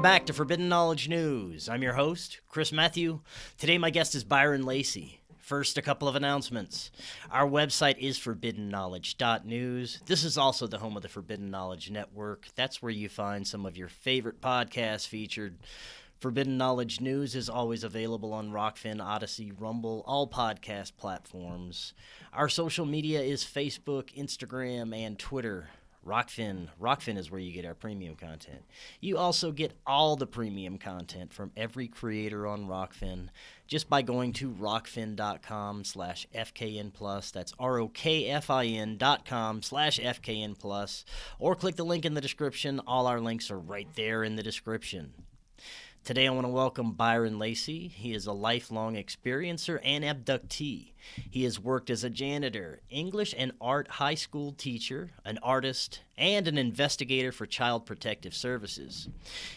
back to Forbidden Knowledge News. I'm your host, Chris Matthew. Today my guest is Byron Lacy. First, a couple of announcements. Our website is forbiddenknowledge.news. This is also the home of the Forbidden Knowledge Network. That's where you find some of your favorite podcasts featured. Forbidden Knowledge News is always available on Rokfin, Odyssey, Rumble, all podcast platforms. Our social media is Facebook, Instagram, and Twitter. Rokfin is where you get our premium content. You also get all the premium content from every creator on Rokfin just by going to rokfin.com/FKN+. That's ROKFIN.com/FKN+. Or click the link in the description. All our links are right there in the description. Today I want to welcome Byron Lacy. He is a lifelong experiencer and abductee. He has worked as a janitor, English and art high school teacher, an artist, and an investigator for Child Protective Services.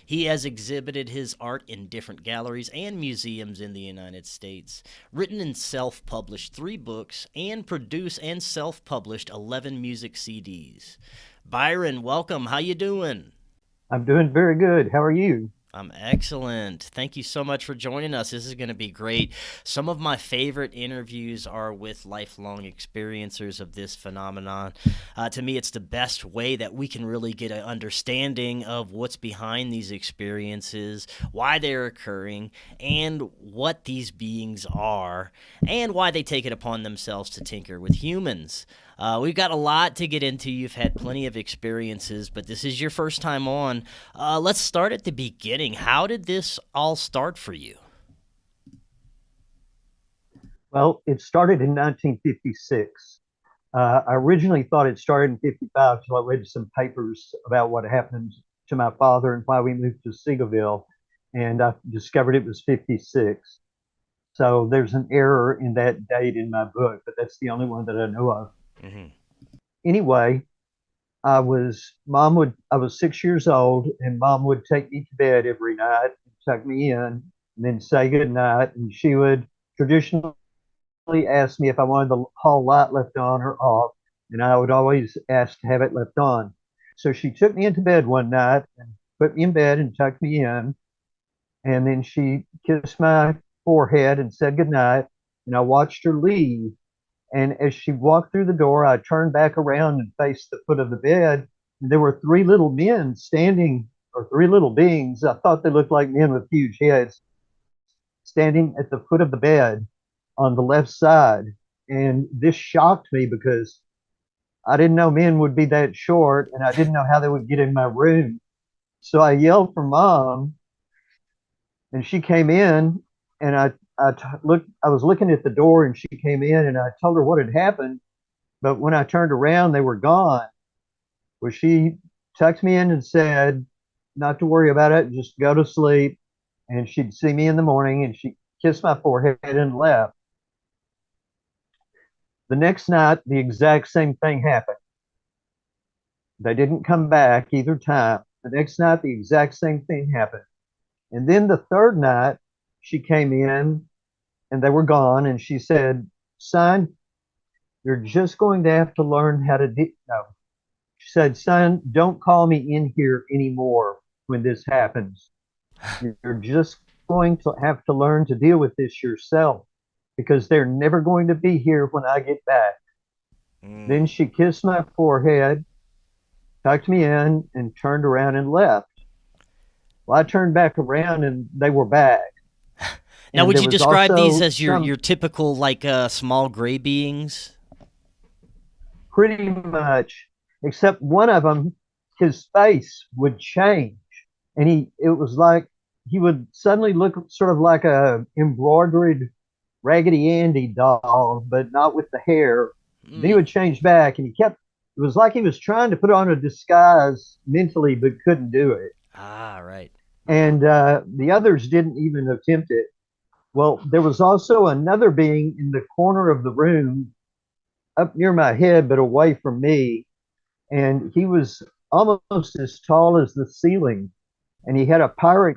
He has exhibited his art in different galleries and museums in the United States, written and self-published 3 books, and produced and self-published 11 music CDs. Byron, welcome. How you doing? I'm doing very good. How are you? I'm excellent. Thank you so much for joining us. This is going to be great. Some of my favorite interviews are with lifelong experiencers of this phenomenon. To me, it's the best way that we can really get an understanding of what's behind these experiences, why they're occurring, and what these beings are, and why they take it upon themselves to tinker with humans. We've got a lot to get into. You've had plenty of experiences, but this is your first time on. Let's start at the beginning. How did this all start for you? Well, it started in 1956. I originally thought it started in 55 until I read some papers about what happened to my father and why we moved to Seagoville, and I discovered it was 56. So there's an error in that date in my book, but that's the only one that I know of. Mm-hmm. Anyway, I was 6 years old, and Mom would take me to bed every night, tuck me in, and then say good night. And she would traditionally ask me if I wanted the hall light left on or off, and I would always ask to have it left on. So she took me into bed one night and put me in bed and tucked me in, and then she kissed my forehead and said good night, and I watched her leave. And as she walked through the door, I turned back around and faced the foot of the bed. And there were 3 little men standing, or 3 little beings. I thought they looked like men with huge heads, standing at the foot of the bed on the left side. And this shocked me because I didn't know men would be that short, and I didn't know how they would get in my room. So I yelled for Mom, and she came in, and I was looking at the door, and she came in, and I told her what had happened. But when I turned around, they were gone. Well, she tucked me in and said not to worry about it, just go to sleep. And she'd see me in the morning, and she kissed my forehead and left. The next night, the exact same thing happened. They didn't come back either time. The next night, the exact same thing happened. And then the third night, she came in and they were gone, and she said, son, you're just going to have to learn how to no. She said, son, don't call me in here anymore when this happens. You're just going to have to learn to deal with this yourself, because they're never going to be here when I get back. Then she kissed my forehead, tucked me in, and turned around and left. Well, I turned back around and they were back. Now, would you describe these as your typical, small gray beings? Pretty much, except one of them, his face would change. And it was like he would suddenly look sort of like a embroidered Raggedy Andy doll, but not with the hair. Then he would change back, and it was like he was trying to put on a disguise mentally, but couldn't do it. Ah, right. And the others didn't even attempt it. Well, there was also another being in the corner of the room up near my head, but away from me. And he was almost as tall as the ceiling. And he had a pirate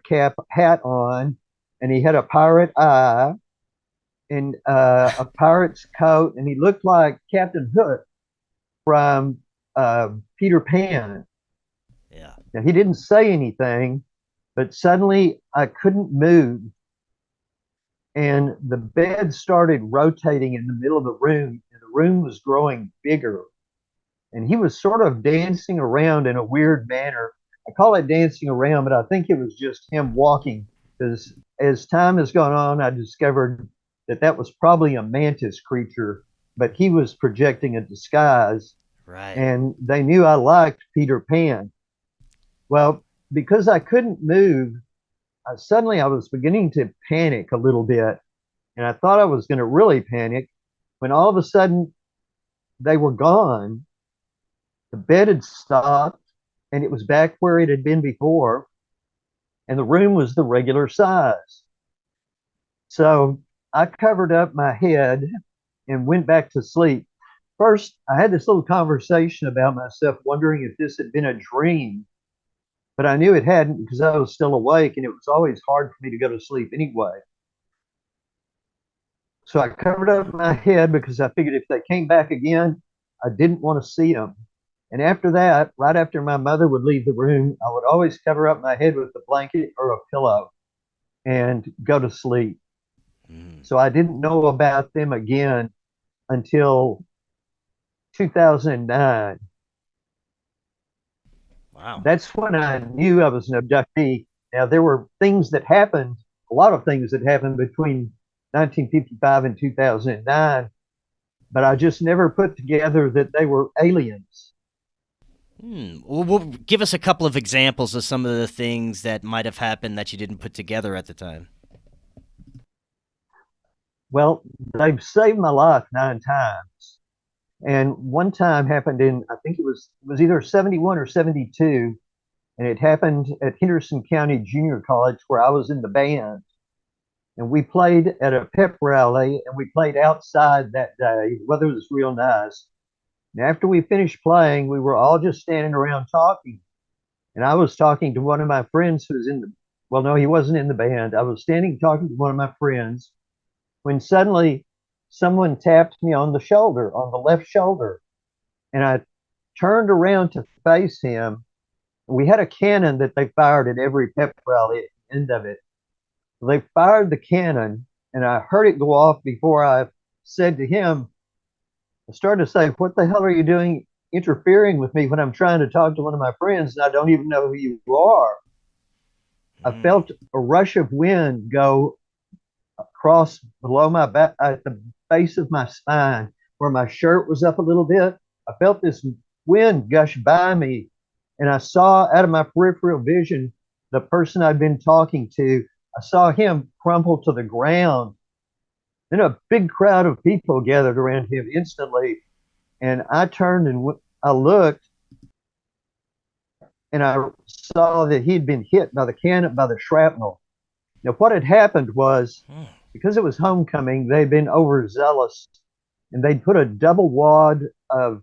hat on, and he had a pirate eye and a pirate's coat. And he looked like Captain Hook from Peter Pan. Yeah. Now, he didn't say anything, but suddenly I couldn't move, and the bed started rotating in the middle of the room, and the room was growing bigger. And he was sort of dancing around in a weird manner. I call it dancing around, but I think it was just him walking, because as time has gone on, I discovered that that was probably a mantis creature, but he was projecting a disguise. Right. And they knew I liked Peter Pan. Well, because I couldn't move, suddenly I was beginning to panic a little bit. And I thought I was going to really panic when all of a sudden they were gone. The bed had stopped and it was back where it had been before. And the room was the regular size. So I covered up my head and went back to sleep. First, I had this little conversation about myself, wondering if this had been a dream, but I knew it hadn't because I was still awake and it was always hard for me to go to sleep anyway. So I covered up my head because I figured if they came back again, I didn't want to see them. And after that, right after my mother would leave the room, I would always cover up my head with a blanket or a pillow and go to sleep. So I didn't know about them again until 2009. Wow. That's when I knew I was an abductee. Now, there were things that happened, a lot of things that happened between 1955 and 2009, but I just never put together that they were aliens. Well, give us a couple of examples of some of the things that might have happened that you didn't put together at the time. Well, they've saved my life 9 times. And one time happened in, I think it was either 71 or 72, and it happened at Henderson County Junior College where I was in the band. And we played at a pep rally, and we played outside that day. The weather was real nice. And after we finished playing, we were all just standing around talking. And I was talking to one of my friends who was well, no, he wasn't in the band. I was standing talking to one of my friends when suddenly someone tapped me on the shoulder, on the left shoulder. And I turned around to face him. We had a cannon that they fired at every pep rally at the end of it. They fired the cannon, and I heard it go off before I said to him, I started to say, what the hell are you doing interfering with me when I'm trying to talk to one of my friends and I don't even know who you are? I felt a rush of wind go across below my back at the base of my spine where my shirt was up a little bit. I felt this wind gush by me, and I saw out of my peripheral vision the person I'd been talking to. I saw him crumple to the ground. Then a big crowd of people gathered around him instantly, and I turned and I looked, and I saw that he'd been hit by the cannon, by the shrapnel. Now, what had happened was, because it was homecoming, they'd been overzealous, and they'd put a double wad of,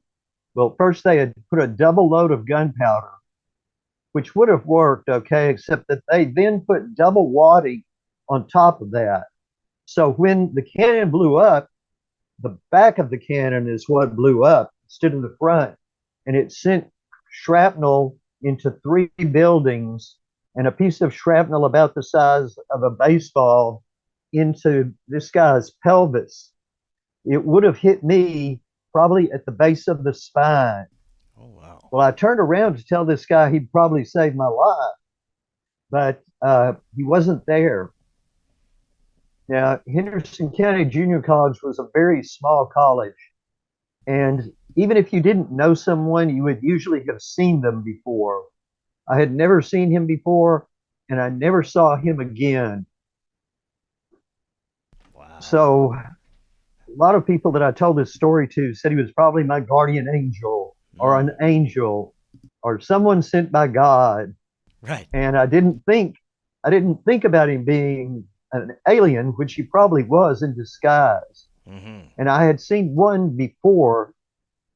well, first they had put a double load of gunpowder, which would have worked, okay, except that they then put double wadding on top of that. So when the cannon blew up, the back of the cannon is what blew up instead of the front, and it sent shrapnel into 3 buildings and a piece of shrapnel about the size of a baseball into this guy's pelvis. It would have hit me probably at the base of the spine. Oh, wow. Well, I turned around to tell this guy he'd probably saved my life, but he wasn't there. Now, Henderson County Junior College was a very small college, and even if you didn't know someone, you would usually have seen them before. I had never seen him before, and I never saw him again. Wow. So a lot of people that I told this story to said he was probably my guardian angel or an angel or someone sent by God. Right. And I didn't think about him being an alien, which he probably was in disguise. And I had seen one before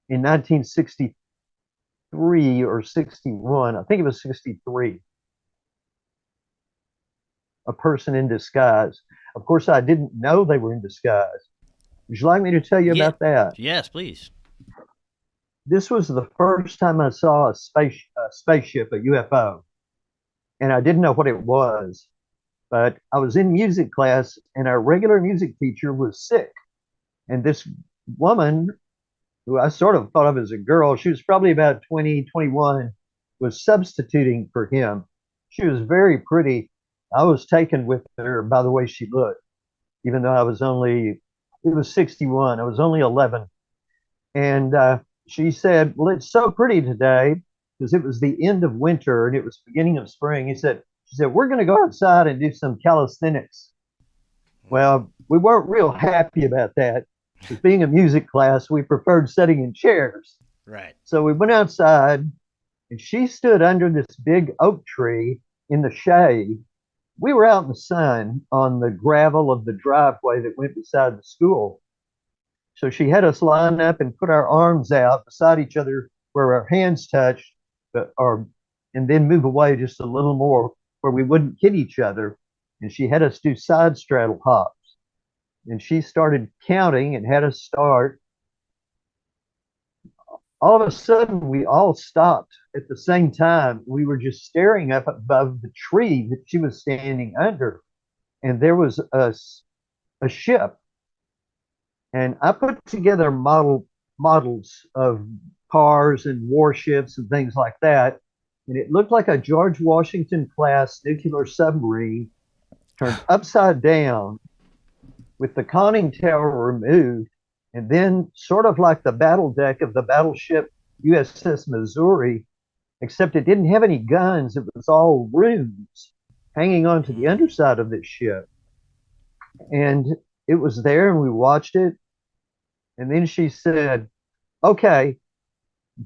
in 1963 or 61. I think it was 63. A person in disguise. Of course, I didn't know they were in disguise. Would you like me to tell you about that? Yes, please. This was the first time I saw a spaceship, a UFO. and I didn't know what it was. But I was in music class, and our regular music teacher was sick. And this woman, who I sort of thought of as a girl, she was probably about 20, 21, was substituting for him. She was very pretty. I was taken with her by the way she looked, even though it was 61, I was only 11. And she said, well, it's so pretty today, because it was the end of winter and it was beginning of spring. She said, we're going to go outside and do some calisthenics. Well, we weren't real happy about that. Because being a music class, we preferred sitting in chairs. Right. So we went outside, and she stood under this big oak tree in the shade. We were out in the sun on the gravel of the driveway that went beside the school. So she had us line up and put our arms out beside each other where our hands touched, and then move away just a little more where we wouldn't hit each other. And she had us do side straddle hops. And she started counting and had us start. All of a sudden, we all stopped at the same time. We were just staring up above the tree that she was standing under. And there was a ship. And I put together models of cars and warships and things like that. And it looked like a George Washington class nuclear submarine turned upside down with the conning tower removed, and then sort of like the battle deck of the battleship USS Missouri, except it didn't have any guns. It was all rooms hanging onto the underside of this ship. And it was there, and we watched it. And then she said, okay,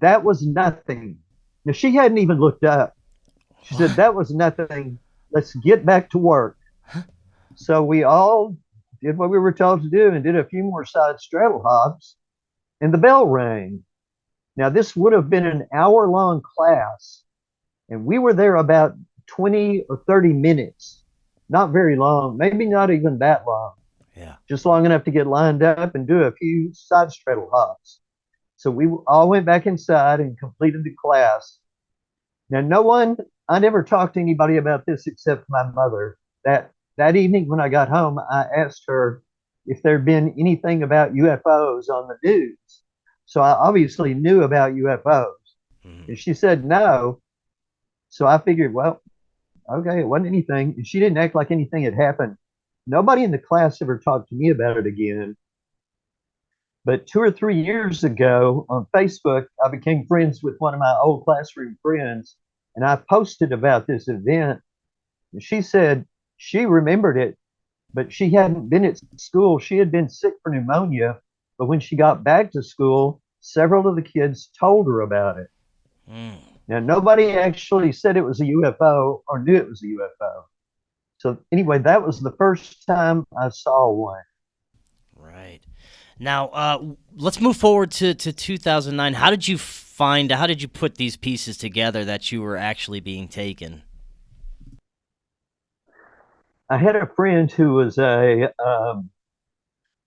that was nothing. Now, she hadn't even looked up. She said, that was nothing. Let's get back to work. So we all did what we were told to do and did a few more side straddle hops, and the bell rang. Now, this would have been an hour-long class, and we were there about 20 or 30 minutes. Not very long, maybe not even that long. Yeah. Just long enough to get lined up and do a few side straddle hops. So we all went back inside and completed the class. Now, I never talked to anybody about this except my mother. That evening when I got home, I asked her if there'd been anything about UFOs on the news. So I obviously knew about UFOs. Mm-hmm. And she said no. So I figured, well, okay, it wasn't anything. And she didn't act like anything had happened. Nobody in the class ever talked to me about it again. But 2 or 3 years ago on Facebook, I became friends with one of my old classroom friends, and I posted about this event. And she said she remembered it, but she hadn't been at school. She had been sick for pneumonia, but when she got back to school, several of the kids told her about it. Mm. Now, nobody actually said it was a UFO or knew it was a UFO. So anyway, that was the first time I saw one. Right. Now, let's move forward to 2009. How did you put these pieces together that you were actually being taken? I had a friend who was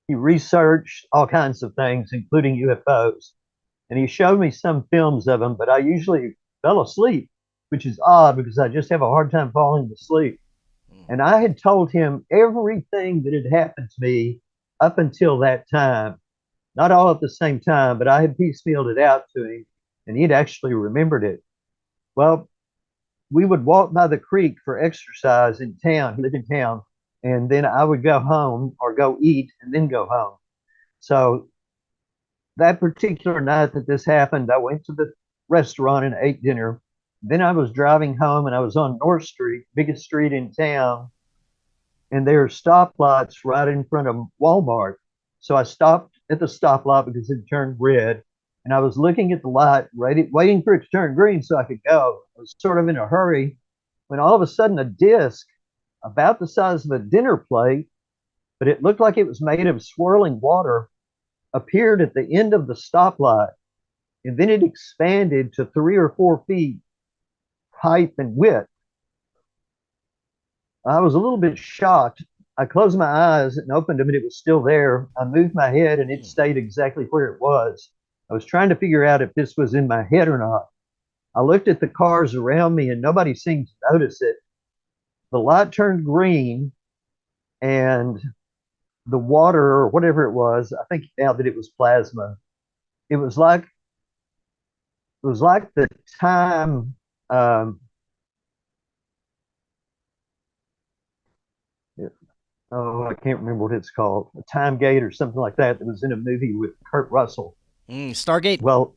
he researched all kinds of things, including UFOs. And he showed me some films of them, but I usually fell asleep, which is odd because I just have a hard time falling asleep. And I had told him everything that had happened to me up until that time. Not all at the same time, but I had piecemealed it out to him, and he'd actually remembered it. Well, we would walk by the creek for exercise in town. He lived in town. And then I would go home or go eat and then go home. So that particular night that this happened, I went to the restaurant and ate dinner. Then I was driving home, and I was on North Street, biggest street in town, and there are stoplights right in front of Walmart. So I stopped at the stoplight because it turned red, and I was looking at the light, waiting for it to turn green so I could go. I was sort of in a hurry when all of a sudden a disc about the size of a dinner plate, but it looked like it was made of swirling water, appeared at the end of the stoplight, and then it expanded to 3 or 4 feet height and width. I was a little bit shocked. I closed my eyes and opened them, and it was still there. I moved my head, and it stayed exactly where it was. I was trying to figure out if this was in my head or not. I looked at the cars around me and nobody seemed to notice it. The light turned green and the water or whatever it was, I think now that it was plasma, it was like the time oh, I can't remember what it's called, a time gate or something like that was in a movie with Kurt Russell. Stargate? Well,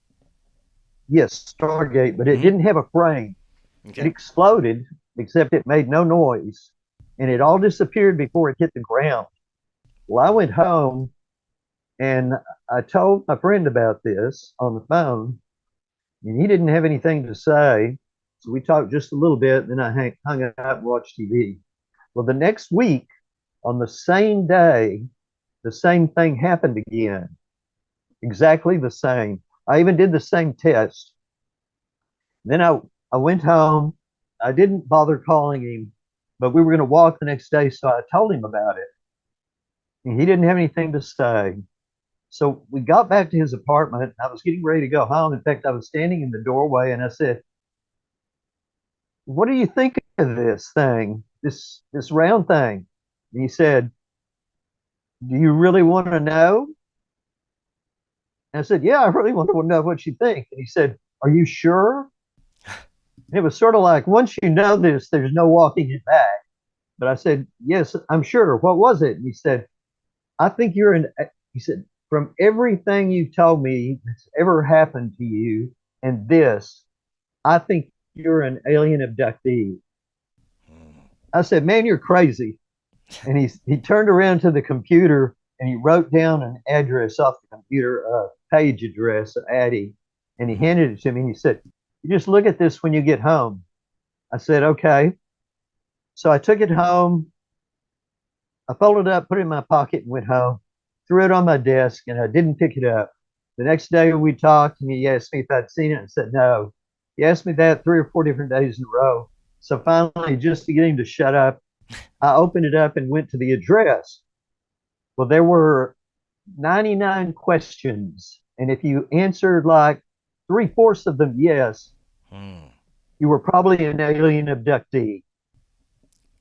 yes, Stargate, but it didn't have a frame. Okay. It exploded, except it made no noise, and it all disappeared before it hit the ground. Well, I went home and I told my friend about this on the phone, and he didn't have anything to say. So we talked just a little bit, and then I hung out and watched TV. Well, the next week, on the same day, the same thing happened again. Exactly the same. I even did the same test. Then I went home. I didn't bother calling him, but we were going to walk the next day, so I told him about it. And he didn't have anything to say. So we got back to his apartment. I was getting ready to go home. In fact, I was standing in the doorway and I said, "What do you think of this thing, this round thing?" And he said, "Do you really want to know?" And I said, "Yeah, I really want to know what you think." And he said, "Are you sure?" And it was sort of like, once you know this, there's no walking it back. But I said, "Yes, I'm sure. What was it?" And he said, "I think he said, from everything you told me that's ever happened to you and this, I think you're an alien abductee." I said, "Man, you're crazy." And he turned around to the computer and he wrote down an address off the computer, a page address, Addy, and he handed it to me and he said, "You just look at this when you get home." I said, "Okay." So I took it home. I folded it up, put it in my pocket, and went home, threw it on my desk, and I didn't pick it up. The next day we talked, and he asked me if I'd seen it, and I said no. He asked me that 3 or 4 different days in a row. So finally, just to get him to shut up, I opened it up and went to the address. Well, there were 99 questions, and if you answered like 3/4 of them yes, you were probably an alien abductee.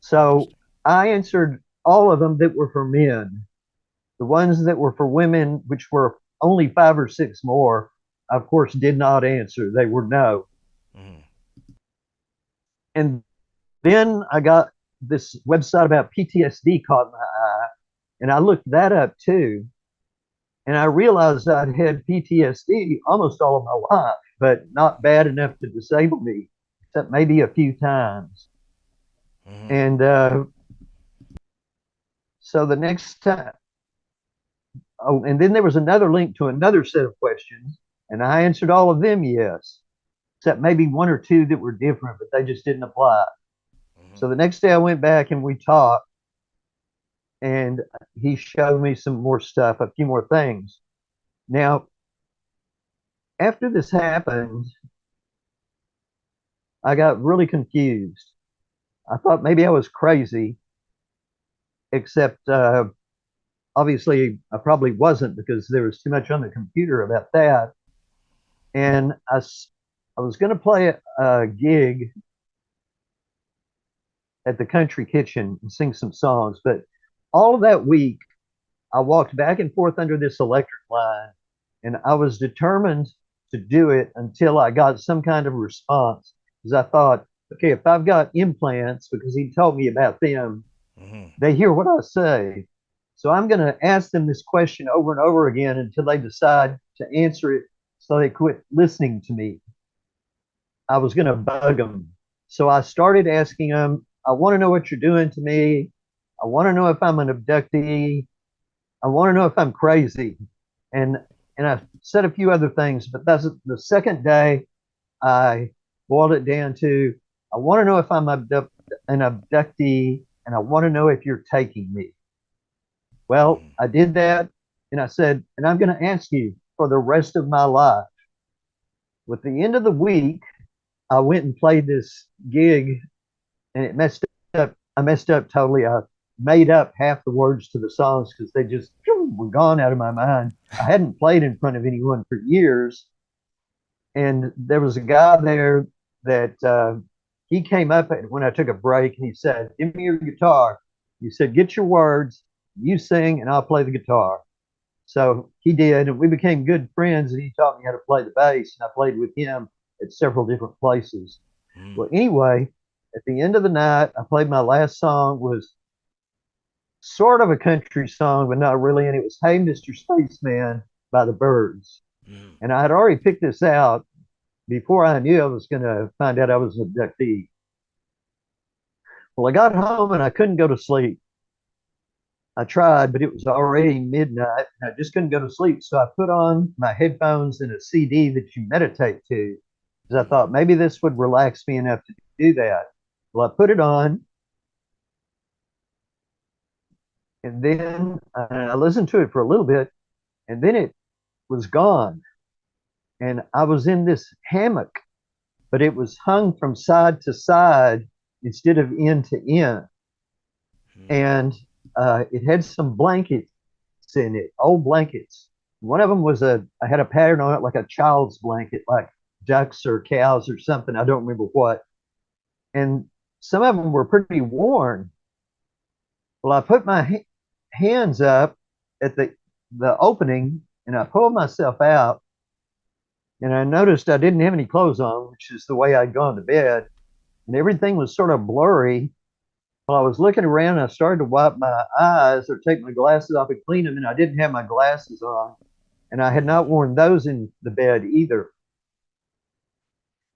So I answered all of them that were for men. The ones that were for women, which were only 5 or 6 more, I, of course, did not answer. They were no. And then I got this website about PTSD caught my eye, and I looked that up too. And I realized I'd had PTSD almost all of my life, but not bad enough to disable me, except maybe a few times. And so the next time, oh, and then there was another link to another set of questions, and I answered all of them yes, except maybe 1 or 2 that were different, but they just didn't apply. So the next day I went back and we talked, and he showed me some more stuff, a few more things. Now, after this happened, I got really confused. I thought maybe I was crazy, except obviously I probably wasn't, because there was too much on the computer about that. And I was going to play a gig at the Country Kitchen and sing some songs, but all of that week I walked back and forth under this electric line, and I was determined to do it until I got some kind of response, because I thought, okay, if I've got implants, because he told me about them, they hear what I say. So I'm going to ask them this question over and over again until they decide to answer it, so they quit listening to me. I was going to bug them. So I started asking them, I want to know what you're doing to me. I want to know if I'm an abductee. I want to know if I'm crazy. And I said a few other things, but that's the second day I boiled it down to, I want to know if I'm an abductee, and I want to know if you're taking me. Well, I did that, and I said, and I'm going to ask you for the rest of my life. With the end of the week, I went and played this gig, and it messed up. I messed up totally. I made up half the words to the songs because they just were gone out of my mind. I hadn't played in front of anyone for years. And there was a guy there that he came up when I took a break and he said, "Give me your guitar." He said, "Get your words, you sing, and I'll play the guitar." So he did, and we became good friends. And he taught me how to play the bass, and I played with him at several different places. Well, anyway, at the end of the night, I played my last song. Was sort of a country song, but not really. And it was "Hey, Mr. Spaceman" by the Byrds. And I had already picked this out before I knew I was going to find out I was an abductee. Well, I got home and I couldn't go to sleep. I tried, but it was already midnight and I just couldn't go to sleep. So I put on my headphones and a CD that you meditate to, because I thought maybe this would relax me enough to do that. Well, I put it on, and then I listened to it for a little bit, and then it was gone. And I was in this hammock, but it was hung from side to side instead of end to end. And it had some blankets in it, old blankets. One of them was I had a pattern on it like a child's blanket, like ducks or cows or something. I don't remember what. And some of them were pretty worn. Well, I put my hands up at the opening and I pulled myself out, and I noticed I didn't have any clothes on, which is the way I'd gone to bed, and everything was sort of blurry. While I was looking around, I started to wipe my eyes or take my glasses off and clean them, and I didn't have my glasses on, and I had not worn those in the bed either.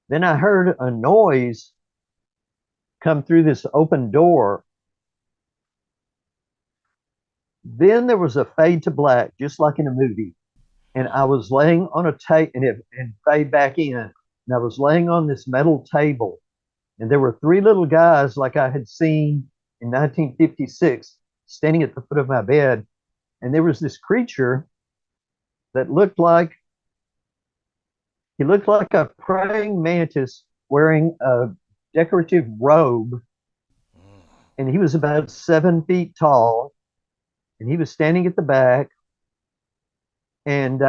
Then I heard a noise come through this open door. Then there was a fade to black, just like in a movie. And I was laying on a table, and fade back in. And I was laying on this metal table. And there were three little guys like I had seen in 1956 standing at the foot of my bed. And there was this creature that looked like a praying mantis wearing a decorative robe. And he was about 7 feet tall. And he was standing at the back. And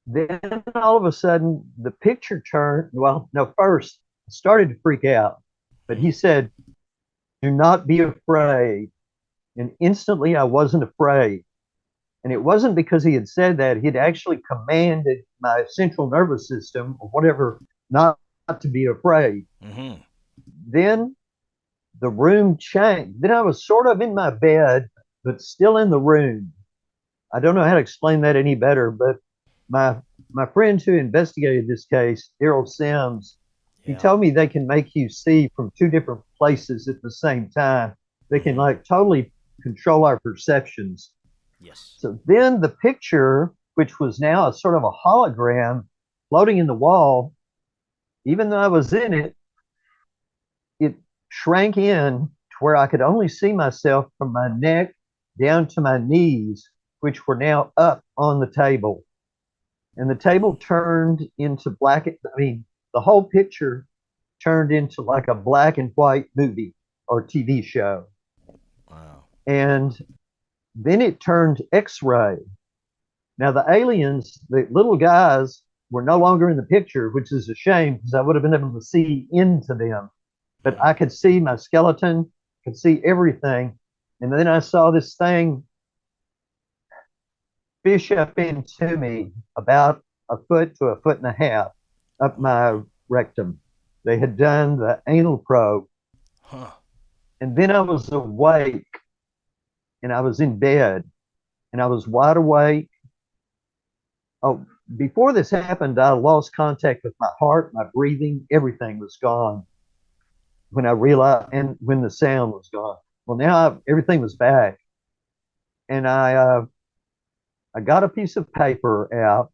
then all of a sudden, the picture turned. Well, no, first, I started to freak out. But he said, "Do not be afraid." And instantly, I wasn't afraid. And it wasn't because he had said that. He'd actually commanded my central nervous system or whatever not to be afraid. Mm-hmm. Then the room changed. Then I was sort of in my bed, but still in the room. I don't know how to explain that any better, but my friend who investigated this case, Daryl Sims, he told me they can make you see from two different places at the same time. They can like totally control our perceptions. Yes. So then the picture, which was now a sort of a hologram floating in the wall, even though I was in it, it shrank in to where I could only see myself from my neck down to my knees, which were now up on the table. And the table turned into the whole picture turned into like a black and white movie or TV show. Wow. And then it turned X-ray. Now the aliens, the little guys, were no longer in the picture, which is a shame because I would have been able to see into them. But I could see my skeleton, could see everything. And then I saw this thing fish up into me about a foot to a foot and a half up my rectum. They had done the anal probe. Huh. And then I was awake and I was in bed and I was wide awake. Oh, before this happened, I lost contact with my heart, my breathing, everything was gone when I realized, and when the sound was gone. Well, now everything was back. And I got a piece of paper out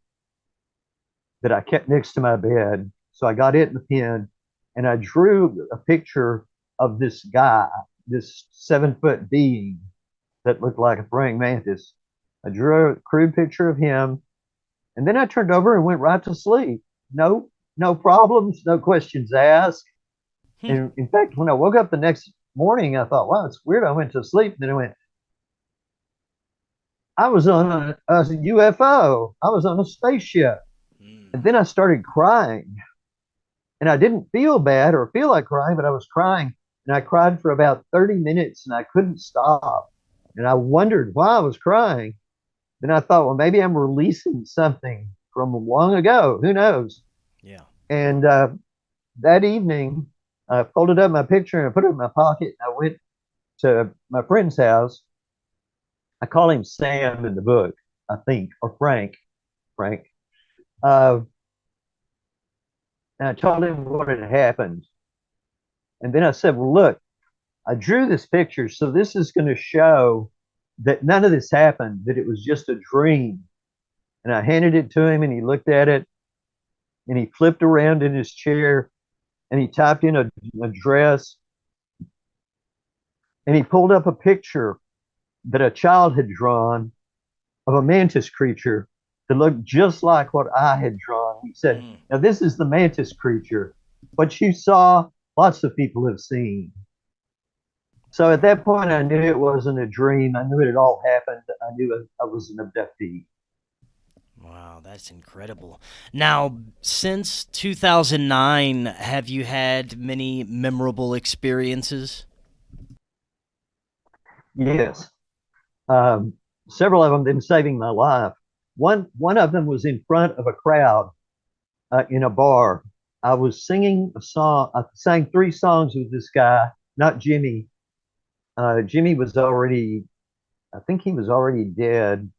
that I kept next to my bed. So I got it in the pen and I drew a picture of this guy, this 7-foot being that looked like a praying mantis. I drew a crude picture of him, and then I turned over and went right to sleep. No problems, no questions asked. And in fact, when I woke up the next morning, I thought, wow, it's weird. I went to sleep. And then I went, I was on a UFO. I was on a spaceship. And then I started crying. And I didn't feel bad or feel like crying, but I was crying. And I cried for about 30 minutes and I couldn't stop. And I wondered why I was crying. Then I thought, well, maybe I'm releasing something from long ago. Who knows? Yeah. And that evening, I folded up my picture and I put it in my pocket. I went to my friend's house. I call him Sam in the book, I think, or Frank. Frank. Uh, and I told him what had happened. And then I said, well, look, I drew this picture, so this is going to show that none of this happened, that it was just a dream. And I handed it to him, and he looked at it, and he flipped around in his chair, and he typed in an address, and he pulled up a picture that a child had drawn of a mantis creature that looked just like what I had drawn. He said, now this is the mantis creature. What you saw, lots of people have seen. So at that point, I knew it wasn't a dream. I knew it had all happened. I knew I was an abductee. Wow, that's incredible. Now, since 2009, have you had many memorable experiences? Yes. Several of them been saving my life. One of them was in front of a crowd in a bar. I was singing a song. I sang 3 songs with this guy, not Jimmy. Jimmy was already, I think he was already dead.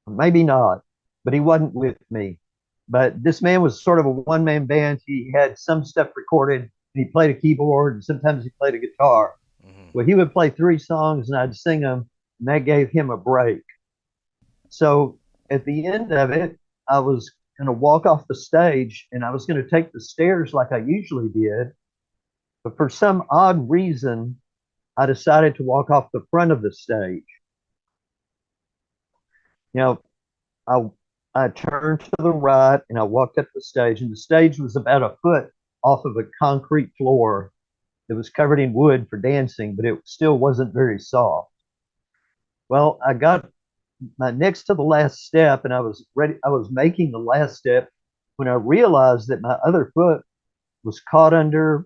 Maybe not, but he wasn't with me. But this man was sort of a one-man band. He had some stuff recorded, and he played a keyboard, and sometimes he played a guitar. Well, he would play 3 songs, and I'd sing them, and that gave him a break. So at the end of it, I was going to walk off the stage, and I was going to take the stairs like I usually did. But for some odd reason, I decided to walk off the front of the stage. You know, I turned to the right and I walked up the stage, and the stage was about a foot off of a concrete floor that was covered in wood for dancing, but it still wasn't very soft. Well, I got my next to the last step and I was ready. I was making the last step when I realized that my other foot was caught under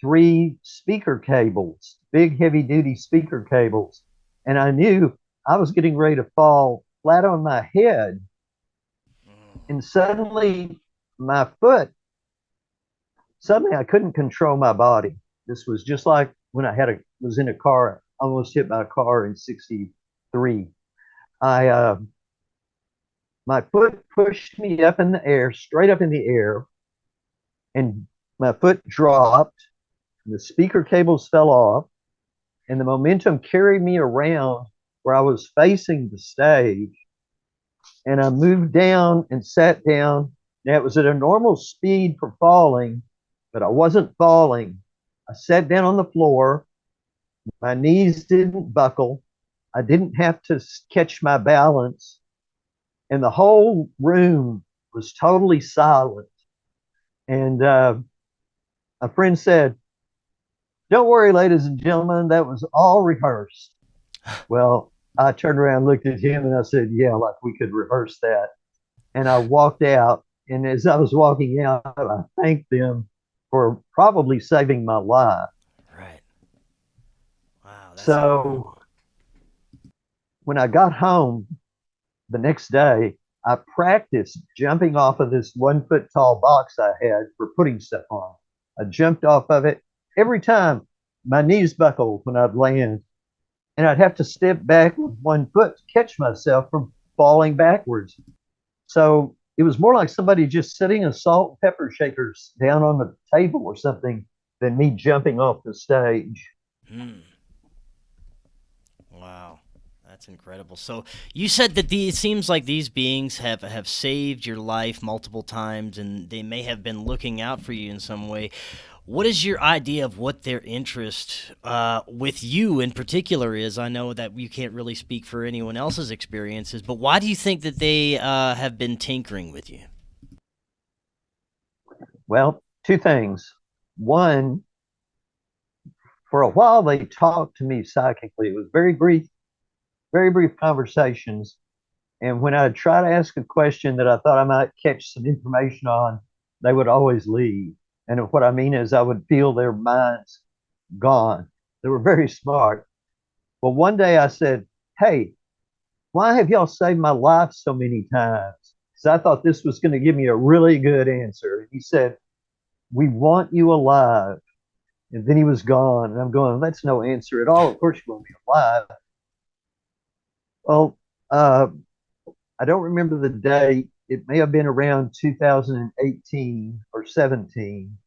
3 speaker cables, big heavy duty speaker cables. And I knew I was getting ready to fall flat on my head. And suddenly I couldn't control my body. This was just like when I was in a car, almost hit by a car in '63. My foot pushed me up in the air, straight up in the air, and my foot dropped, and the speaker cables fell off, and the momentum carried me around where I was facing the stage, and I moved down and sat down. Now it was at a normal speed for falling, but I wasn't falling. I sat down on the floor. My knees didn't buckle. I didn't have to catch my balance. And the whole room was totally silent. And a friend said, don't worry, ladies and gentlemen, that was all rehearsed. Well, I turned around, looked at him, and I said, yeah, like we could rehearse that. And I walked out. And as I was walking out, I thanked them for probably saving my life. Right. Wow. So when I got home the next day, I practiced jumping off of this 1-foot tall box I had for putting stuff on. I jumped off of it. Every time my knees buckled when I'd land, and I'd have to step back with 1 foot to catch myself from falling backwards. So it was more like somebody just setting a salt and pepper shakers down on the table or something than me jumping off the stage. Wow. That's incredible. So you said that it seems like these beings have saved your life multiple times, and they may have been looking out for you in some way. What is your idea of what their interest with you in particular is? I know that you can't really speak for anyone else's experiences, but why do you think that they have been tinkering with you? Well, 2 things. One, for a while they talked to me psychically. It was very brief conversations. And when I'd try to ask a question that I thought I might catch some information on, they would always leave. And what I mean is I would feel their minds gone. They were very smart. Well, one day I said, "Hey, why have y'all saved my life so many times?" Because I thought this was going to give me a really good answer. And he said, "We want you alive." And then he was gone. And I'm going, that's no answer at all. Of course you want me alive. Well, I don't remember the date. It may have been around 2018 or 17,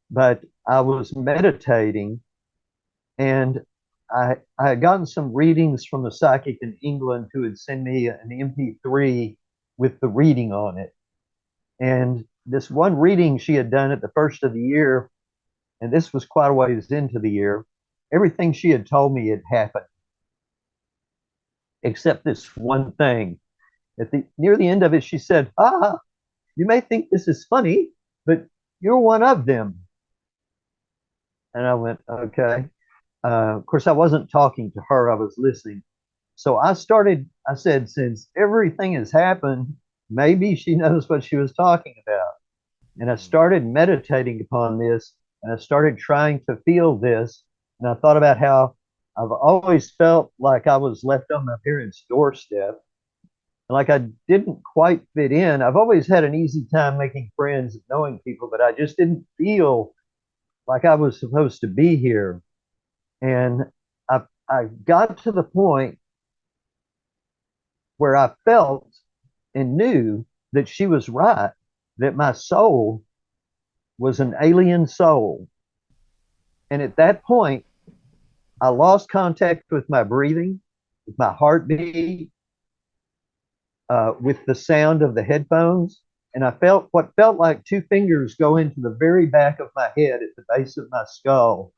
but I was meditating, and I had gotten some readings from a psychic in England who had sent me an MP3 with the reading on it. And this one reading she had done at the first of the year, and this was quite a ways into the year, everything she had told me had happened, except this one thing. Near the end of it, she said, you may think this is funny, but you're one of them. And I went, okay. Of course, I wasn't talking to her, I was listening. So I said, since everything has happened, maybe she knows what she was talking about. And I started meditating upon this, and I started trying to feel this. And I thought about how I've always felt like I was left on my parents' doorstep, like I didn't quite fit in. I've always had an easy time making friends and knowing people, but I just didn't feel like I was supposed to be here. And I got to the point where I felt and knew that she was right, that my soul was an alien soul. And at that point, I lost contact with my breathing, with my heartbeat, with the sound of the headphones. And I felt what felt like two fingers go into the very back of my head at the base of my skull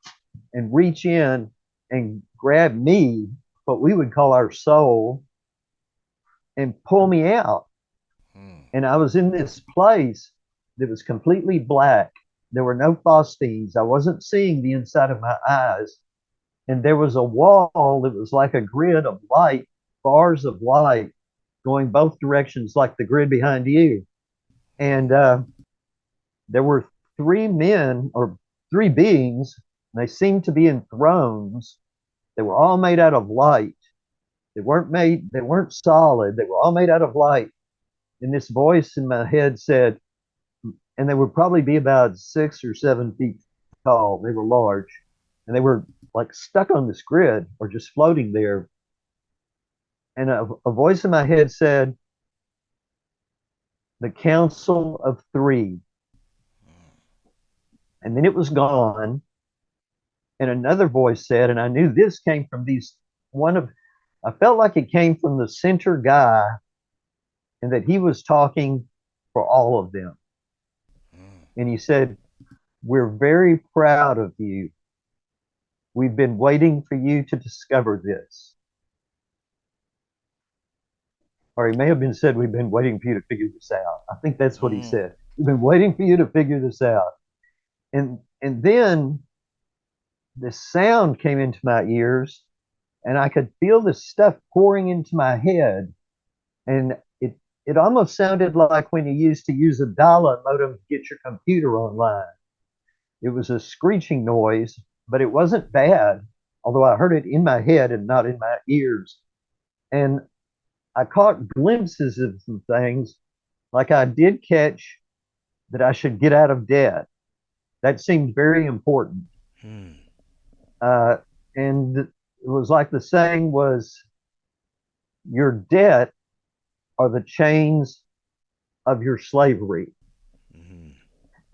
and reach in and grab me, what we would call our soul, and pull me out. And I was in this place that was completely black. There were no phosphines. I wasn't seeing the inside of my eyes. And there was a wall that was like a grid of light, bars of light going both directions, like the grid behind you. And there were three men or three beings, and they seemed to be in thrones. They were all made out of light. They weren't solid. They were all made out of light. And this voice in my head said, and they would probably be about 6 or 7 feet tall. They were large, and they were like stuck on this grid or just floating there. And a voice in my head said, the Council of Three. And then it was gone. And another voice said, and I knew this came from I felt like it came from the center guy, and that he was talking for all of them. And he said, we're very proud of you. We've been waiting for you to discover this. Or he may have been said, we've been waiting for you to figure this out. I think that's what he said. We've been waiting for you to figure this out. And then this sound came into my ears, and I could feel this stuff pouring into my head. And it almost sounded like when you used to use a dial-up modem to get your computer online. It was a screeching noise, but it wasn't bad, although I heard it in my head and not in my ears. And I caught glimpses of some things, like I did catch that I should get out of debt. That seemed very important. And it was like the saying was, your debt are the chains of your slavery.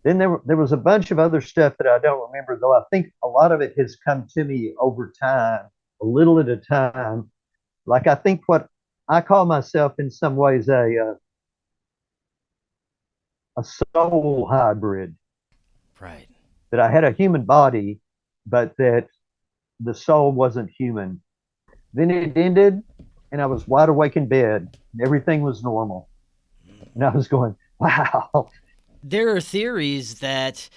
Then there was a bunch of other stuff that I don't remember, though I think a lot of it has come to me over time, a little at a time. Like I think what I call myself in some ways a soul hybrid. Right. That I had a human body, but that the soul wasn't human. Then it ended, and I was wide awake in bed, and everything was normal. And I was going, wow. There are theories that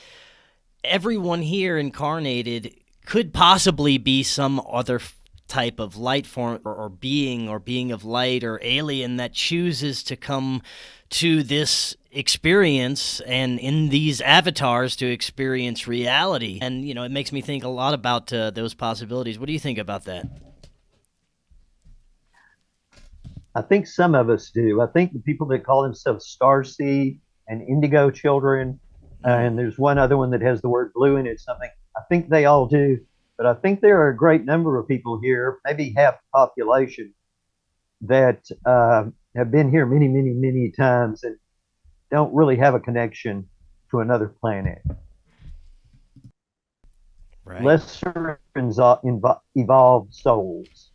everyone here incarnated could possibly be some other type of light form or being of light or alien that chooses to come to this experience and in these avatars to experience reality. And, it makes me think a lot about those possibilities. What do you think about that? I think some of us do. I think the people that call themselves starseed and indigo children, and there's one other one that has the word blue in it, something, I think they all do. But I think there are a great number of people here, maybe half the population, that have been here many, many, many times and don't really have a connection to another planet. Right. Lesser evolved souls.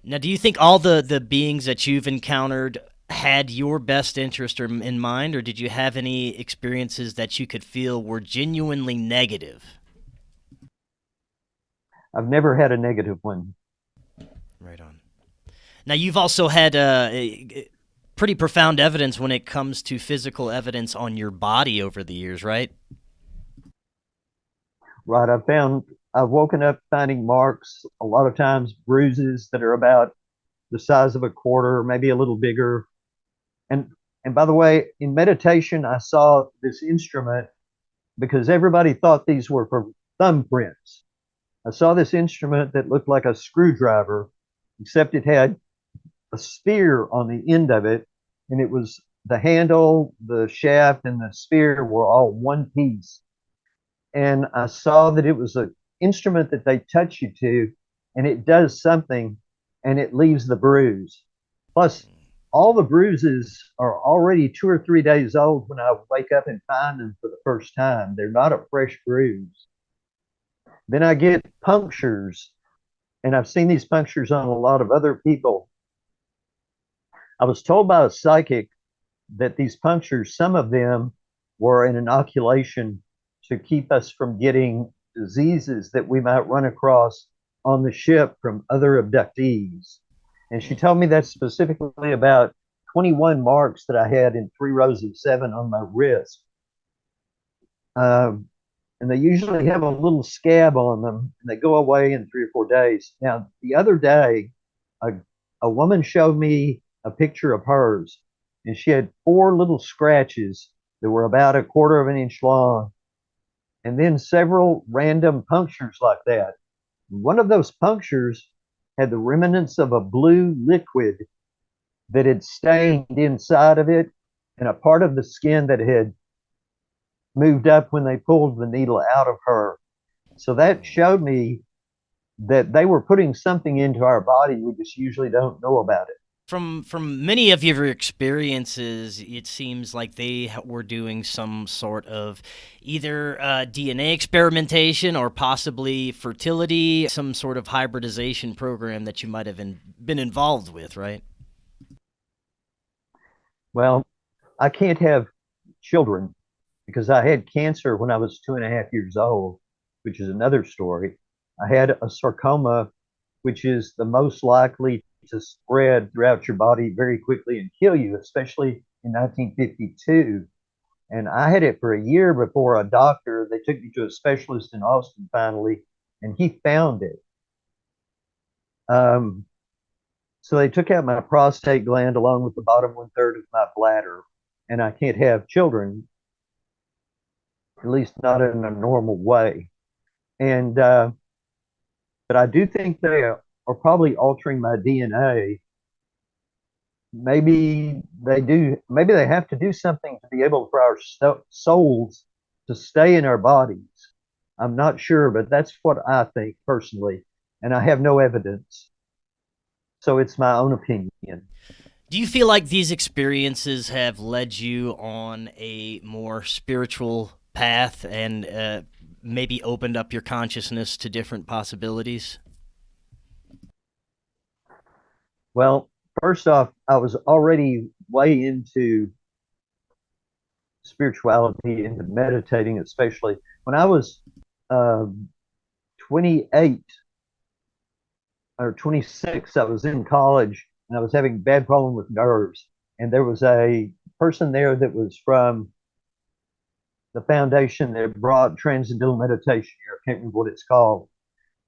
Now, do you think all the beings that you've encountered had your best interest in mind, or did you have any experiences that you could feel were genuinely negative? I've never had a negative one. Right on. Now, you've also had pretty profound evidence when it comes to physical evidence on your body over the years, right? Right. I've woken up finding marks, a lot of times bruises that are about the size of a quarter, maybe a little bigger. And by the way, in meditation, I saw this instrument because everybody thought these were for thumbprints. I saw this instrument that looked like a screwdriver, except it had a sphere on the end of it, and it was the handle, the shaft, and the sphere were all one piece. And I saw that it was an instrument that they touch you to, and it does something, and it leaves the bruise. Plus, all the bruises are already 2 or 3 days old when I wake up and find them for the first time. They're not a fresh bruise. Then I get punctures, and I've seen these punctures on a lot of other people. I was told by a psychic that these punctures, some of them were an inoculation to keep us from getting diseases that we might run across on the ship from other abductees. And she told me that specifically about 21 marks that I had in 3 rows of 7 on my wrist. And they usually have a little scab on them, and they go away in 3 or 4 days. Now, the other day, a woman showed me a picture of hers, and she had 4 little scratches that were about a quarter of an inch long, and then several random punctures like that. One of those punctures had the remnants of a blue liquid that had stained inside of it, and a part of the skin that had moved up when they pulled the needle out of her. So that showed me that they were putting something into our body. We just usually don't know about it. From many of your experiences, it seems like they were doing some sort of either DNA experimentation or possibly fertility, some sort of hybridization program that you might have been involved with, right? Well, I can't have children because I had cancer when I was 2.5 years old, which is another story. I had a sarcoma, which is the most likely to spread throughout your body very quickly and kill you, especially in 1952. And I had it for a year before a doctor, they took me to a specialist in Austin finally, and he found it. So they took out my prostate gland along with the bottom 1/3 of my bladder, and I can't have children, at least not in a normal way. And but I do think they are probably altering my DNA. Maybe they do. Maybe they have to do something to be able for our souls to stay in our bodies. I'm not sure, but that's what I think personally, and I have no evidence. So it's my own opinion. Do you feel like these experiences have led you on a more spiritual path and maybe opened up your consciousness to different possibilities? Well, first off, I was already way into spirituality, into meditating, especially when I was 28 or 26. I was in college and I was having a bad problem with nerves. And there was a person there that was from the foundation that brought transcendental meditation here. I can't remember what it's called.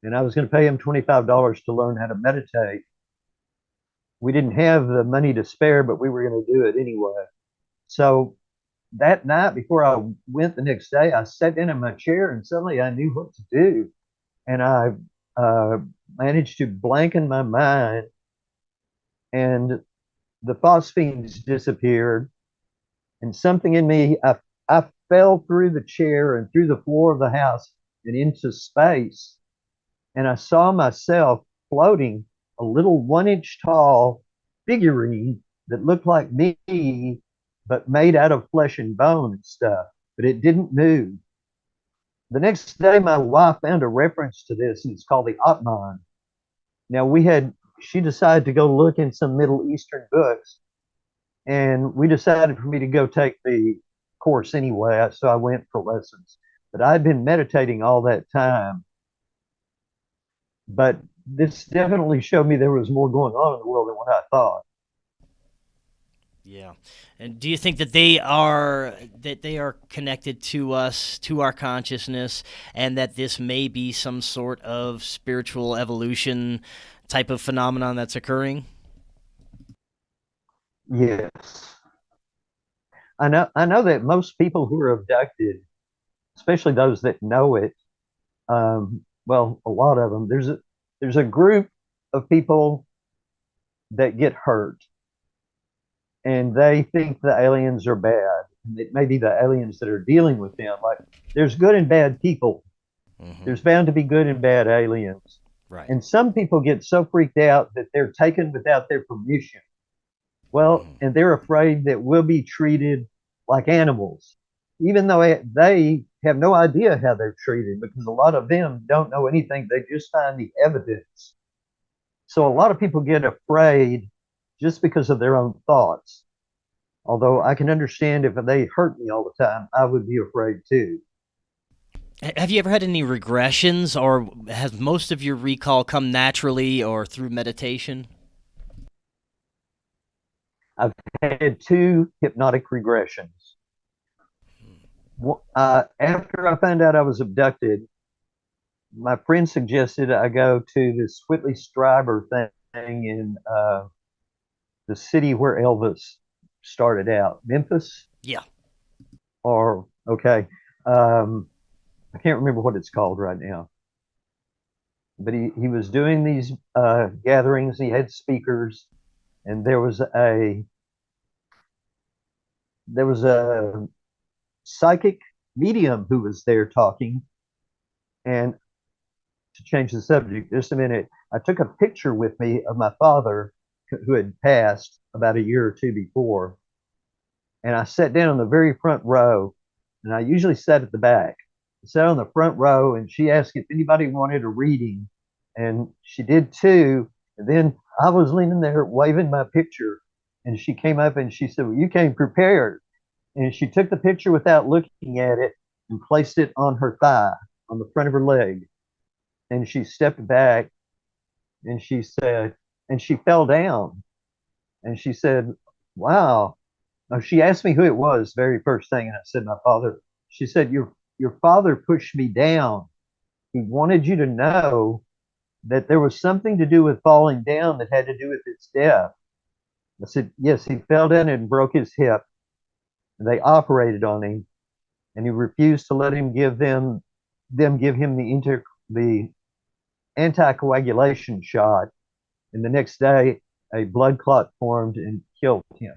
and I was going to pay him $25 to learn how to meditate. We didn't have the money to spare, but we were going to do it anyway. So that night, before I went the next day, I sat down in my chair and suddenly I knew what to do. And I uh, managed to blank in my mind, and the phosphenes disappeared. And something in me, I fell through the chair and through the floor of the house and into space. And I saw myself floating, a little 1 inch tall figurine that looked like me, but made out of flesh and bone and stuff, but it didn't move. The next day, my wife found a reference to this, and it's called the Atman. Now, she decided to go look in some Middle Eastern books, and we decided for me to go take the course anyway, so I went for lessons. But I'd been meditating all that time. But this definitely showed me there was more going on in the world than what I thought. Yeah. And do you think that they are connected to us, to our consciousness, and that this may be some sort of spiritual evolution type of phenomenon that's occurring? Yes. I know that most people who are abducted, especially those that know it, well, a lot of them, there's a group of people that get hurt and they think the aliens are bad. It may be the aliens that are dealing with them. Like, there's good and bad people. Hmm. There's bound to be good and bad aliens. Right. And some people get so freaked out that they're taken without their permission. Well, Hmm. and they're afraid that we'll be treated like animals, even though they have no idea how they're treated, because a lot of them don't know anything. They just find the evidence. So a lot of people get afraid just because of their own thoughts. Although I can understand if they hurt me all the time, I would be afraid too. Have you ever had any regressions, or has most of your recall come naturally or through meditation? I've had two hypnotic regressions. After I found out I was abducted, my friend suggested I go to this Whitley Strieber thing in the city where Elvis started out, Memphis, Yeah. or okay, um, I can't remember what it's called right now. But he was doing these gatherings. He had speakers, and there was a psychic medium who was there talking. And to change the subject just a minute, I took a picture with me of my father who had passed about a year or two before, and I sat down on the very front row, and I usually sat at the back. I sat on the front row, and she asked if anybody wanted a reading, and she did too. And then I was leaning there waving my picture, and she came up and she said, "Well, you came prepared." And she took the picture without looking at it and placed it on her thigh, on the front of her leg. And she stepped back and she said, and she fell down. And she said, "Wow." Now, she asked me who it was very first thing, and I said, "My father." She said, your father pushed me down. He wanted you to know that there was something to do with falling down that had to do with his death. I said, "Yes, he fell down and broke his hip. And they operated on him, and he refused to let them give him the anticoagulation shot. And the next day, a blood clot formed and killed him."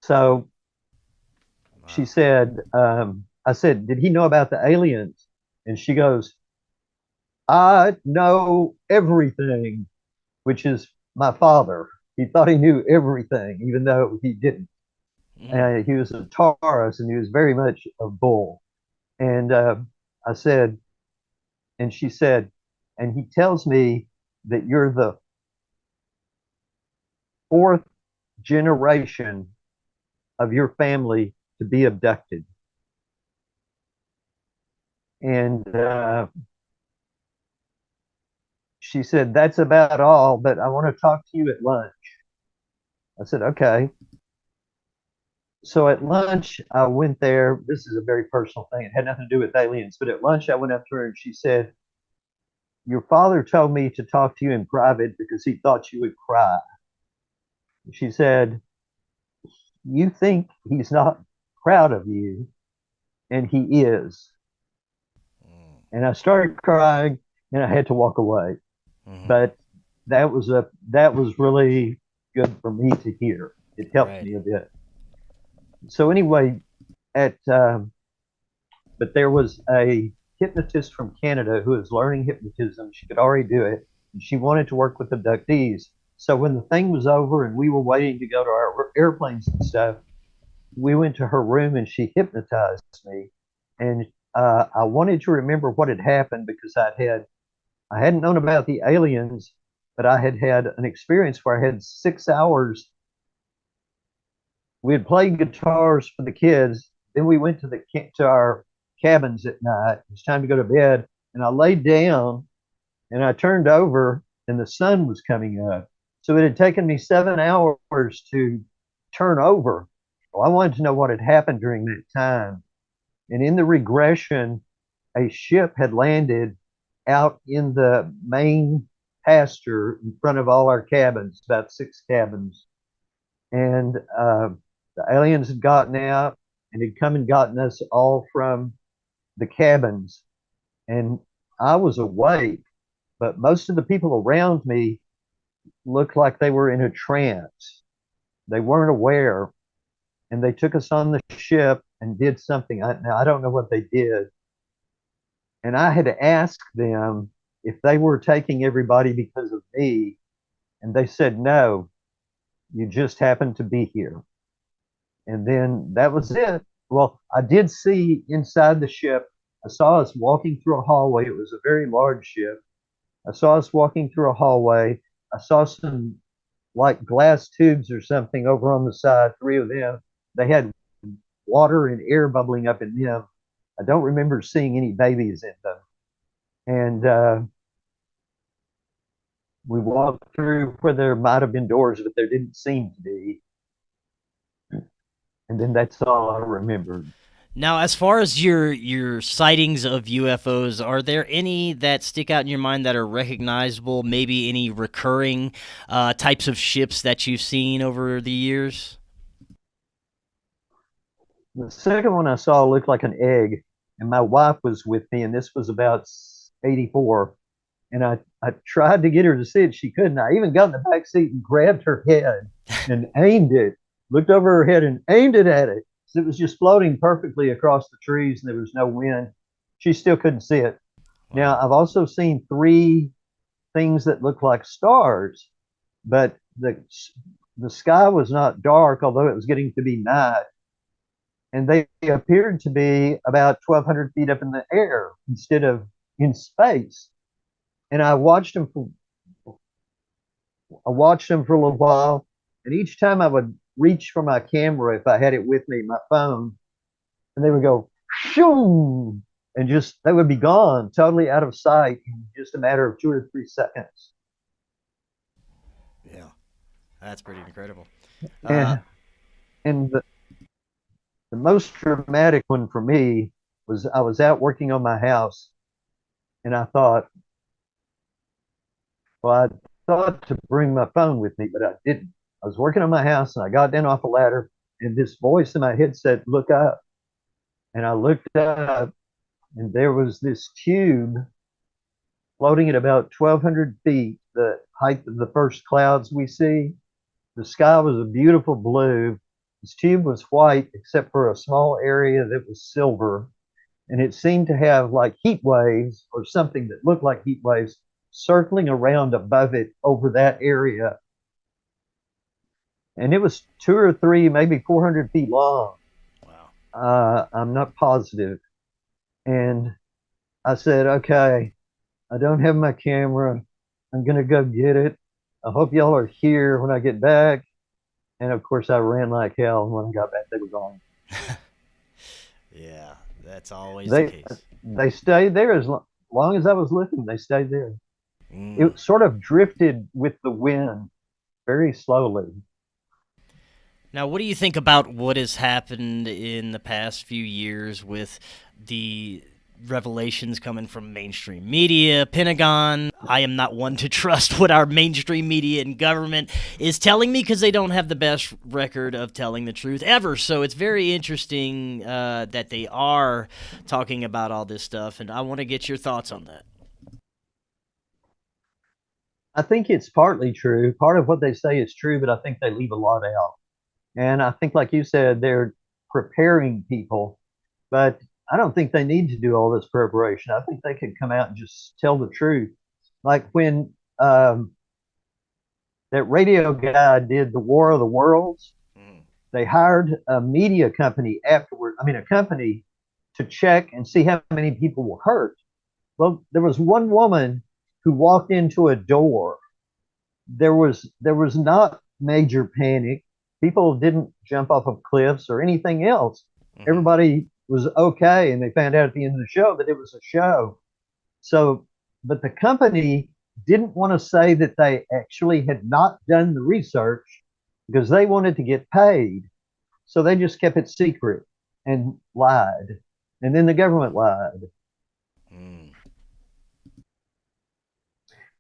So she Wow. said, I said, "Did he know about the aliens?" And she goes, "I know everything," which is my father. He thought he knew everything, even though he didn't. Mm. He was a Taurus and he was very much a bull. And I said, and she said, "And he tells me that you're the fourth generation of your family to be abducted." And she said, "That's about all, but I want to talk to you at lunch." I said, "Okay." So at lunch, I went there. This is a very personal thing. It had nothing to do with aliens, but at lunch, I went up to her and she said, "Your father told me to talk to you in private because he thought you would cry." She said, "You think he's not proud of you, and he is." And I started crying and I had to walk away. Mm-hmm. But that was really good for me to hear. It helped Right. me a bit. So anyway, at but there was a hypnotist from Canada who was learning hypnotism. She could already do it, and she wanted to work with abductees. So when the thing was over and we were waiting to go to our airplanes and stuff, we went to her room and she hypnotized me. And I wanted to remember what had happened because I hadn't known about the aliens, but I had had an experience where I had 6 hours. We had played guitars for the kids. Then we went to our cabins at night. It was time to go to bed, and I laid down and I turned over, and the sun was coming up. So it had taken me 7 hours to turn over. Well, I wanted to know what had happened during that time. And in the regression, a ship had landed out in the main pasture in front of all our cabins, about 6 cabins. And the aliens had gotten out and had come and gotten us all from the cabins. And I was awake, but most of the people around me looked like they were in a trance. They weren't aware. And they took us on the ship and did something. Now, I don't know what they did. And I had asked them if they were taking everybody because of me. And they said, "No, you just happened to be here." And then that was it. Well, I did see inside the ship, I saw us walking through a hallway. It was a very large ship. I saw us walking through a hallway. I saw some like glass tubes or something over on the side, three of them. They had water and air bubbling up in them. I don't remember seeing any babies in them. And we walked through where there might have been doors, but there didn't seem to be. And then that's all I remembered. Now, as far as your sightings of UFOs, are there any that stick out in your mind that are recognizable? Maybe any recurring types of ships that you've seen over the years? The second one I saw looked like an egg, and my wife was with me, and this was about 84. And I tried to get her to see it. She couldn't. I even got in the back seat and grabbed her head and aimed it, looked over her head and aimed it at it. So it was just floating perfectly across the trees and there was no wind. She still couldn't see it. Now, Wow. I've also seen three things that look like stars, but the sky was not dark, although it was getting to be night. And they appeared to be about 1,200 feet up in the air instead of in space. And I watched them for a little while, and each time I would reach for my camera if I had it with me, my phone, and they would go shoo, and just they would be gone, totally out of sight in just a matter of 2 or 3 seconds. Yeah, that's pretty incredible. Uh, And and the most dramatic one for me was I was out working on my house, and I thought, well, I thought to bring my phone with me, but I didn't. I was working on my house, and I got down off a ladder, and this voice in my head said, "Look up." And I looked up, and there was this tube floating at about 1,200 feet, the height of the first clouds we see. The sky was a beautiful blue. This tube was white, except for a small area that was silver. And it seemed to have like heat waves or something that looked like heat waves circling around above it over that area. And it was 2 or 3, maybe 400 feet long. wow. I'm not positive. And I said, "Okay, I don't have my camera. I'm going to go get it. I hope y'all are here when I get back." And of course, I ran like hell. And when I got back, they were gone. Yeah, that's always the They case. they stayed there as long as I was looking. They stayed there. Mm. It sort of drifted with the wind very slowly. Now, what do you think about what has happened in the past few years with the revelations coming from mainstream media, Pentagon? I am not one to trust what our mainstream media and government is telling me because they don't have the best record of telling the truth ever. So it's very interesting that they are talking about all this stuff, and I want to get your thoughts on that. I think it's partly true. Part of what they say is true, but I think they leave a lot out. And I think, like you said, they're preparing people, but I don't think they need to do all this preparation. I think they could come out and just tell the truth. Like when that radio guy did the War of the Worlds, they hired a media company afterward, I mean, a company to check and see how many people were hurt. Well, there was one woman who walked into a door. There was not major panic. People didn't jump off of cliffs or anything else. Mm-hmm. Everybody was okay, and they found out at the end of the show that it was a show. So, but the company didn't want to say that they actually had not done the research because they wanted to get paid. So they just kept it secret and lied. And then the government lied. Mm.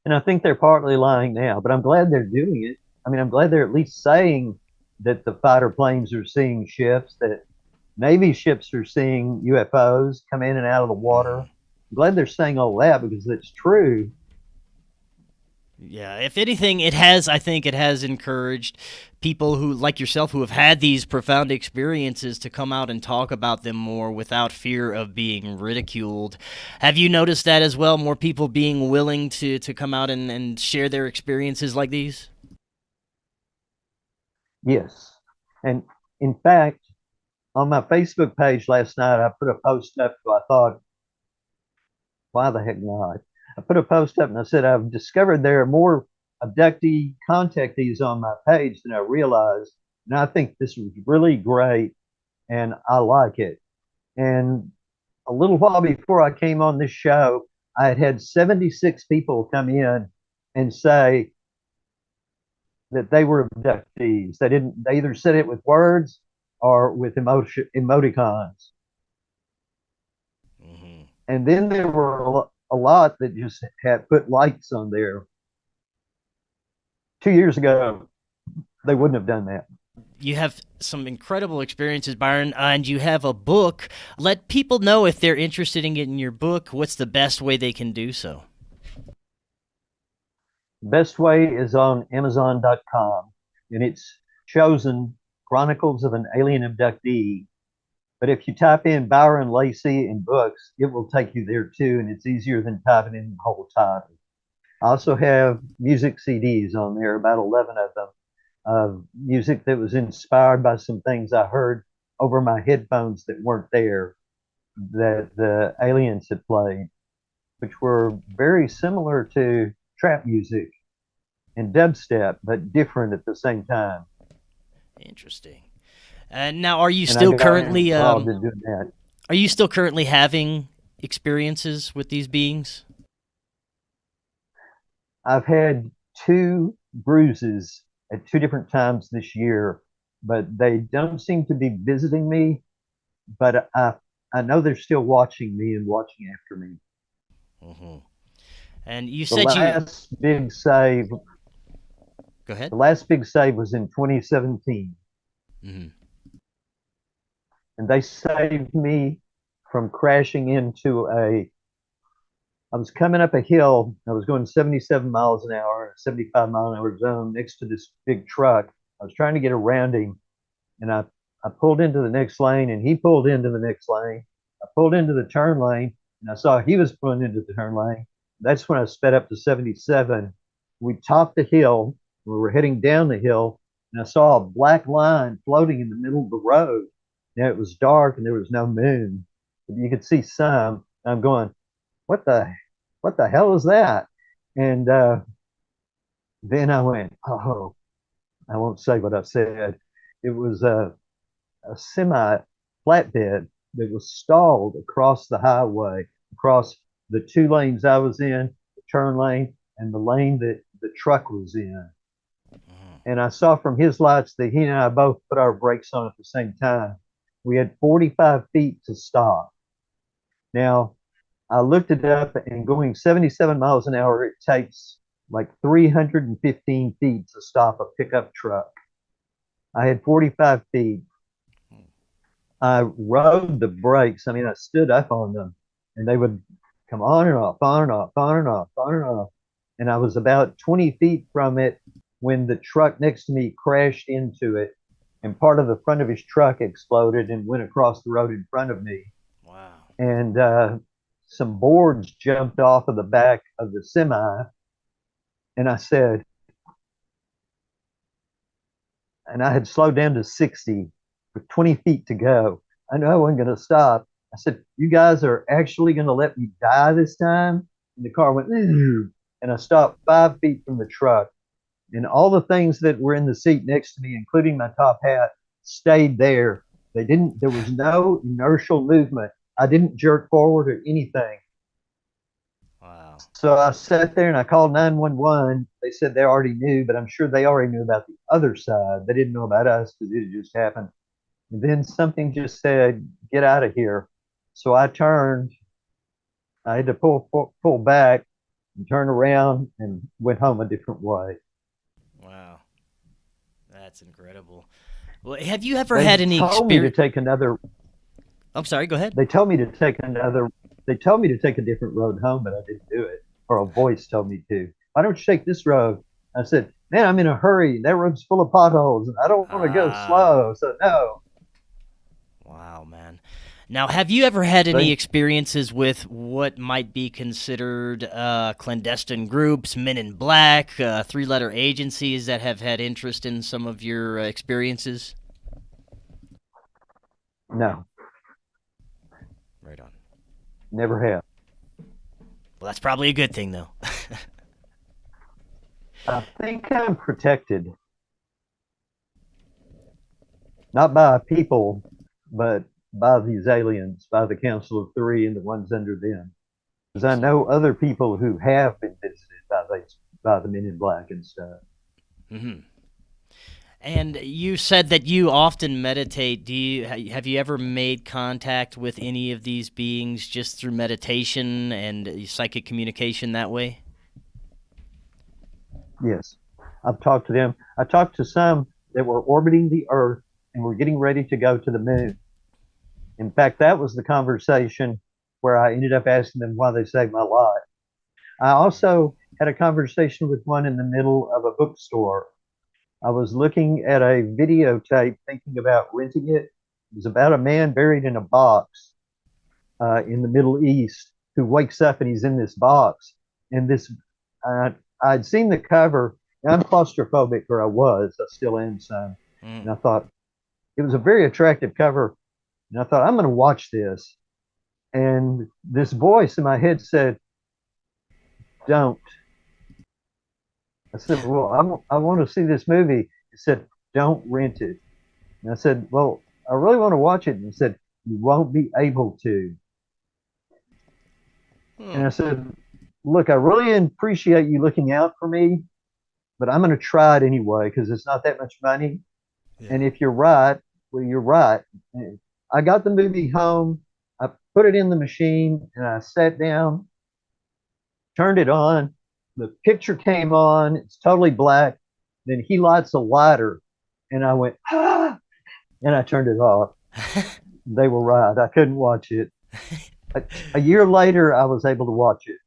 And I think they're partly lying now, but I'm glad they're doing it. I mean, I'm glad they're at least saying that the fighter planes are seeing ships, that Navy ships are seeing UFOs come in and out of the water. I'm glad they're saying all that because it's true. Yeah, if anything, I think it has encouraged people who, like yourself, who have had these profound experiences to come out and talk about them more without fear of being ridiculed. Have you noticed that as well? More people being willing to come out and share their experiences like these? Yes. And in fact, on my Facebook page last night, I put a post up. So I thought, why the heck not? I put a post up and I said, I've discovered there are more abductee contactees on my page than I realized. And I think this was really great and I like it. And a little while before I came on this show, I had had 76 people come in and say that they were abductees. They either said it with words or with emoticons. Mm-hmm. And then there were a lot that just had put lights on there. 2 years ago, they wouldn't have done that. You have some incredible experiences, Byron, and you have a book. Let people know if they're interested in getting your book, what's the best way they can do so? The best way is on Amazon.com, and it's chosen Chronicles of an Alien Abductee. But if you type in Byron Lacy and books, it will take you there too, and it's easier than typing in the whole title. I also have music CDs on there, about 11 of them, of music that was inspired by some things I heard over my headphones that weren't there, that the aliens had played, which were very similar to trap music and dubstep, but different at the same time. Interesting. Now, are you And still I got currently involved in doing that. are you still currently having experiences with these beings? I've had 2 bruises at 2 different times this year, but they don't seem to be visiting me. But I know they're still watching me and watching after me. Mm-hmm. And you The said you last big save, go ahead. the last big save was in 2017, Mm-hmm. and they saved me from crashing into a. I was coming up a hill. I was going 77 miles an hour, 75-mile-an-hour zone next to this big truck. I was trying to get around him, and I pulled into the next lane, and he pulled into the next lane. I pulled into the turn lane, and I saw he was pulling into the turn lane. That's when I sped up to 77. We topped the hill. We were heading down the hill, and I saw a black line floating in the middle of the road. Now it was dark, and there was no moon, but you could see some. I'm going, what the hell is that? And then I went, oh, I won't say what I said. It was a semi flatbed that was stalled across the highway, across the 2 lanes I was in, the turn lane, and the lane that the truck was in. And I saw from his lights that he and I both put our brakes on at the same time. We had 45 feet to stop. Now, I looked it up, and going 77 miles an hour, it takes like 315 feet to stop a pickup truck. I had 45 feet. I rode the brakes. I mean, I stood up on them, and they would come on and off, on and off, on and off, on and off. And I was about 20 feet from it when the truck next to me crashed into it, and part of the front of his truck exploded and went across the road in front of me. Wow. And some boards jumped off of the back of the semi. And I said, and I had slowed down to 60 with 20 feet to go. I know I wasn't going to stop. I said, you guys are actually going to let me die this time? And the car went, "Ooh," and I stopped 5 feet from the truck. And all the things that were in the seat next to me, including my top hat, stayed there. There was no inertial movement. I didn't jerk forward or anything. Wow. So I sat there and I called 911. They said they already knew, but I'm sure they already knew about the other side. They didn't know about us because it had just happened. And then something just said, get out of here. So I turned. I had to pull back and turn around and went home a different way. Wow. That's incredible. Well, have you ever had any experience? They told me to take another. I'm sorry, go ahead. They told me to take another. They told me to take a different road home, but I didn't do it. Or a voice told me to. Why don't you take this road? I said, man, I'm in a hurry. That road's full of potholes, and I don't want to go slow. So no. Wow, man. Now, have you ever had any experiences with what might be considered clandestine groups, Men in Black, three-letter agencies that have had interest in some of your experiences? No. Right on. Never have. Well, that's probably a good thing, though. I think I'm protected. Not by people, but by these aliens, by the Council of Three and the ones under them. Because I know other people who have been visited by the Men in Black and stuff. Mm-hmm. And you said that you often meditate. Have you ever made contact with any of these beings just through meditation and psychic communication that way? Yes. I've talked to them. I talked to some that were orbiting the Earth and were getting ready to go to the moon. In fact, that was the conversation where I ended up asking them why they saved my life. I also had a conversation with one in the middle of a bookstore. I was looking at a videotape thinking about renting it. It was about a man buried in a box in the Middle East who wakes up and he's in this box. And I'd seen the cover. I'm claustrophobic, or I still am some. And I thought it was a very attractive cover. And I thought, I'm going to watch this. And this voice in my head said, don't. I said, well, I want to see this movie. It said, don't rent it. And I said, well, I really want to watch it. And it said, you won't be able to. And I said, look, I really appreciate you looking out for me, but I'm going to try it anyway because it's not that much money. Yeah. And if you're right, well, you're right. And I got the movie home. I put it in the machine and I sat down, turned it on. The picture came on. It's totally black. Then he lights a lighter and I went, ah, and I turned it off. They were right. I couldn't watch it. A year later, I was able to watch it.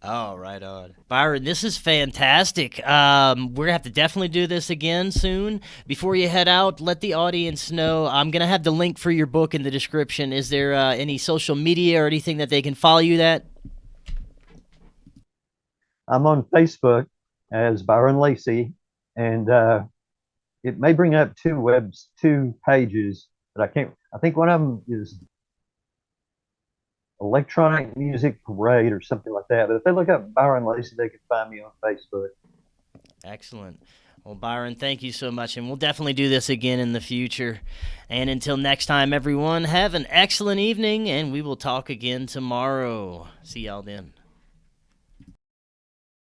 Oh, right on. Byron, this is fantastic. We're going to have to definitely do this again soon. Before you head out, let the audience know. I'm going to have the link for your book in the description. Is there any social media or anything that they can follow you at? I'm on Facebook as Byron Lacy, and it may bring up two pages, but I can't. I think one of them is Electronic Music Parade or something like that. But if they look up Byron Lacy, they can find me on Facebook. Excellent. Well, Byron, thank you so much, and we'll definitely do this again in the future. And until next time, everyone, have an excellent evening, and we will talk again tomorrow. See y'all then.